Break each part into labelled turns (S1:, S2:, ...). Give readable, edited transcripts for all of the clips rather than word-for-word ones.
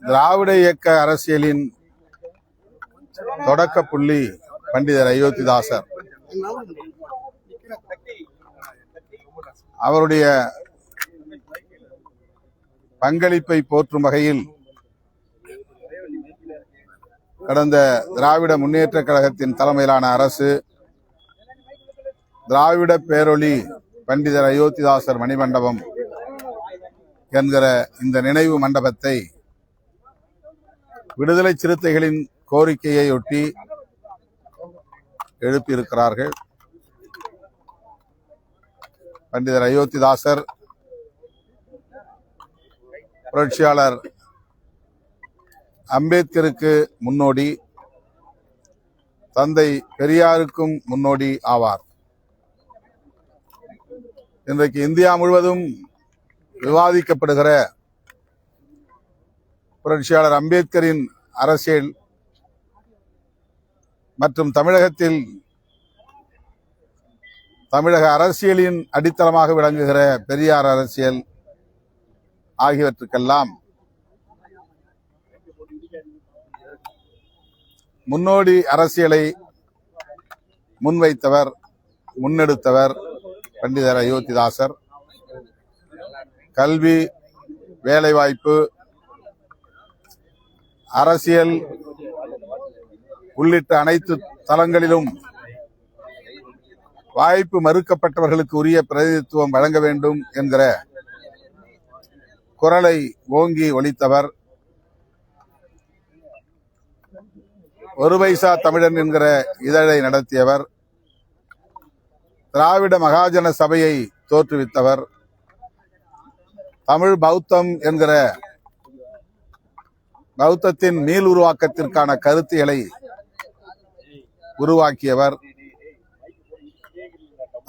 S1: திராவிட இயக்க அரசியலின் தொடக்க புள்ளி பண்டிதர் அயோத்திதாசர். அவருடைய பங்களிப்பை போற்றும் வகையில் கடந்த திராவிட முன்னேற்ற கழகத்தின் தலைமையிலான அரசு திராவிட பேரொளி பண்டிதர் அயோத்திதாசர் மணிமண்டபம் என்கிற இந்த நினைவு மண்டபத்தை விடுதலை சிறுத்தைகளின் கோரிக்கையை ஒட்டி எழுப்பியிருக்கிறார்கள். பண்டிதர் அயோத்திதாசர் புரட்சியாளர் அம்பேத்கருக்கு முன்னோடி, தந்தை பெரியாருக்கும் முன்னோடி ஆவார். இன்றைக்கு இந்தியா முழுவதும் விவாதிக்கப்படுகிற புரட்சியாளர் அம்பேத்கரின் அரசியல் மற்றும் தமிழகத்தில் தமிழக அரசியலின் அடித்தளமாக விளங்குகிற பெரியார் அரசியல் ஆகியவற்றுக்கெல்லாம் முன்னோடி அரசியலை முன்வைத்தவர், முன்னெடுத்தவர் பண்டிதர் அயோத்திதாசர். கல்வி, வேலைவாய்ப்பு, அரசியல் உள்ளிட்ட அனைத்து தளங்களிலும் வாய்ப்பு மறுக்கப்பட்டவர்களுக்கு உரிய பிரதிநிதித்துவம் வழங்க வேண்டும் என்கிற குரலை ஓங்கி ஒலித்தவர். ஒரு பைசா தமிழன் என்கிற இதழை நடத்தியவர். திராவிட மகாஜன சபையை தோற்றுவித்தவர். தமிழ் பௌத்தம் என்கிற பௌத்தத்தின் மீள் உருவாக்கத்திற்கான கருத்துகளை உருவாக்கியவர்.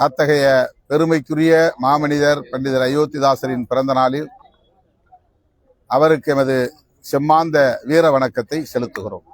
S1: அத்தகைய பெருமைக்குரிய மாமனிதர் பண்டிதர் அயோத்திதாசரின் பிறந்த நாளில் அவருக்கு எமது செம்மாந்த வீர வணக்கத்தை செலுத்துகிறோம்.